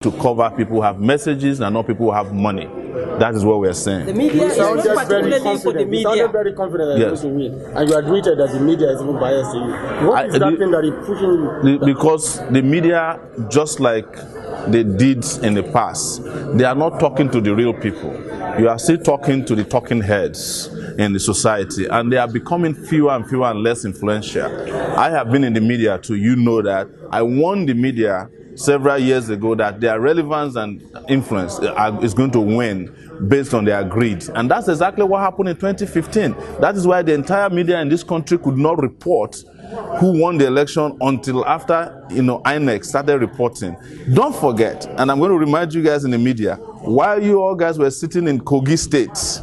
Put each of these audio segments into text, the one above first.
to cover people who have messages and not people who have money. That is what we are saying. The media is not particularly for the media. You sounded very confident that Yes. you're going to win, and you admitted that the media is even biased to you. What is that thing that is pushing you? Because the media, just like they did in the past, they are not talking to the real people. You are still talking to the talking heads in the society, and they are becoming fewer and fewer and less influential. I have been in the media too. You know that. I warned the media several years ago that their relevance and influence is going to wane based on their greed. And that's exactly what happened in 2015. That is why the entire media in this country could not report who won the election until after, INEC started reporting. Don't forget, and I'm going to remind you guys in the media, while you all guys were sitting in Kogi State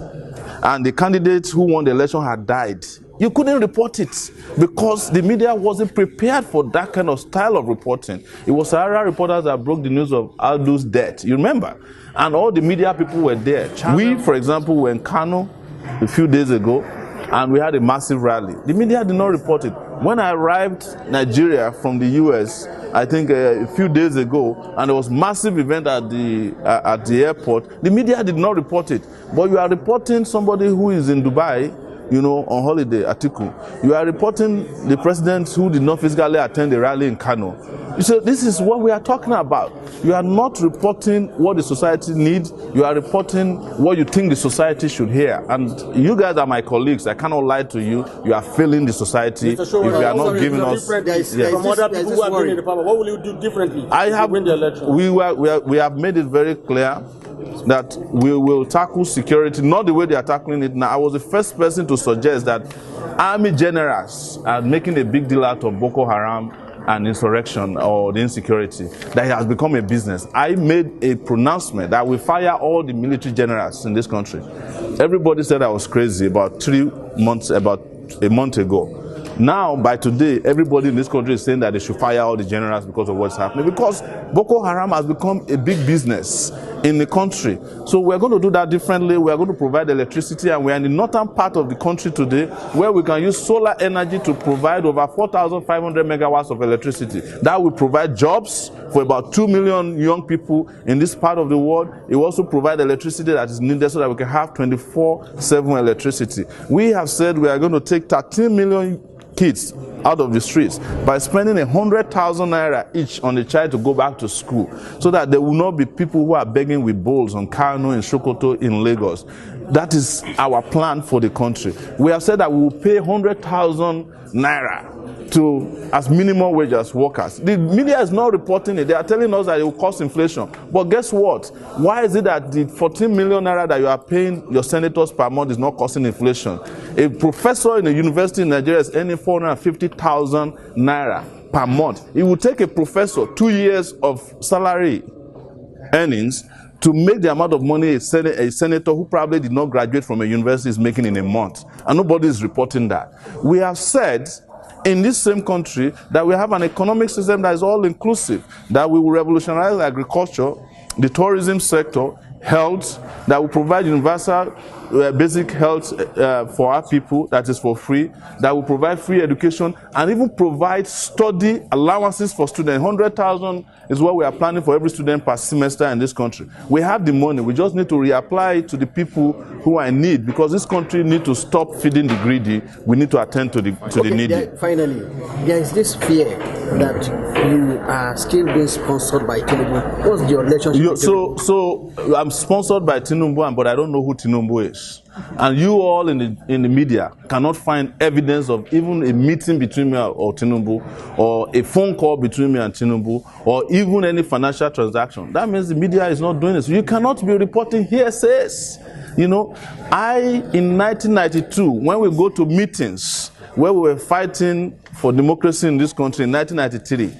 and the candidates who won the election had died, you couldn't report it because the media wasn't prepared for that kind of style of reporting. It was Sahara reporters that broke the news of Aldo's death, you remember? And all the media people were there. We, for example, were in Kano a few days ago, and we had a massive rally. The media did not report it. When I arrived in Nigeria from the US, I think a few days ago, and there was a massive event at the airport, the media did not report it. But you are reporting somebody who is in Dubai, on holiday, Atiku. You are reporting the president who did not physically attend the rally in Kano. So this is what we are talking about. You are not reporting what the society needs. You are reporting what you think the society should hear. And you guys are my colleagues. I cannot lie to you. You are failing the society if you are not giving us. From other people who have been in the power, what will you do differently? Win the election? We have made it very clear that we will tackle security, not the way they are tackling it now. I was the first person to suggest that army generals are making a big deal out of Boko Haram and insurrection or the insecurity, that it has become a business. I made a pronouncement that we fire all the military generals in this country. Everybody said I was crazy about a month ago. Now, by today, everybody in this country is saying that they should fire all the generals because of what's happening, because Boko Haram has become a big business in the country. So we're going to do that differently. We are going to provide electricity, and we're in the northern part of the country today where we can use solar energy to provide over 4,500 megawatts of electricity. That will provide jobs for about 2 million young people in this part of the world. It will also provide electricity that is needed so that we can have 24/7 electricity. We have said we are going to take 13 million kids out of the streets by spending 100,000 naira each on a child to go back to school, so that there will not be people who are begging with bowls on Kano, in Sokoto, in Lagos. That is our plan for the country. We have said that we will pay 100,000 naira to as minimum wage as workers. The media is not reporting it. They are telling us that it will cause inflation. But guess what? Why is it that the 14 million naira that you are paying your senators per month is not causing inflation? A professor in a university in Nigeria is earning 450,000 naira per month. It will take a professor 2 years of salary earnings to make the amount of money a senator who probably did not graduate from a university is making in a month. And nobody is reporting that. We have said in this same country that we have an economic system that is all inclusive, that we will revolutionize agriculture, the tourism sector, health, that will provide universal basic health for our people, that is for free, that will provide free education, and even provide study allowances for students. 100,000 is what we are planning for every student per semester in this country. We have the money. We just need to reapply it to the people who are in need, because this country needs to stop feeding the greedy. We need to attend to the needy. Finally, there is this fear that you are still being sponsored by Tinubu. What's your relationship? So I'm sponsored by Tinubu, but I don't know who Tinubu is. And you all in the media cannot find evidence of even a meeting between me or Tinubu, or a phone call between me and Tinubu, or even any financial transaction. That means the media is not doing this. You cannot be reporting hearsays. In 1992, when we go to meetings where we were fighting for democracy in this country in 1993,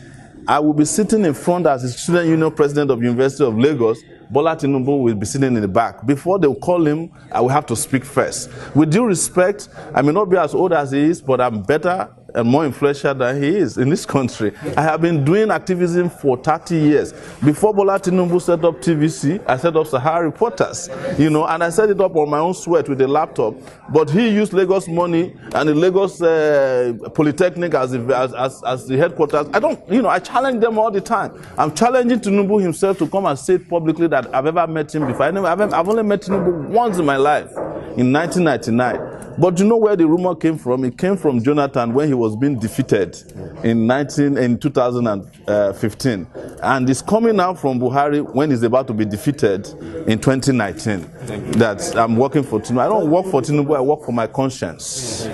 I will be sitting in front as the student union president of University of Lagos. Bola Tinubu will be sitting in the back. Before they will call him, I will have to speak first. With due respect, I may not be as old as he is, but I'm better and more influential than he is in this country. I have been doing activism for 30 years. Before Bola Tinubu set up TVC, I set up Sahara Reporters, you know, and I set it up on my own sweat with a laptop. But he used Lagos money and the Lagos Polytechnic as the headquarters. I don't, you know, I challenge them all the time. I'm challenging Tinubu himself to come and say publicly that I've ever met him before. I've only met Tinubu once in my life, in 1999. But you know where the rumor came from? It came from Jonathan when he was being defeated in 2015. And it's coming out from Buhari when he's about to be defeated in 2019. That I'm working for Tinubu. I don't work for Tinubu, I work for my conscience.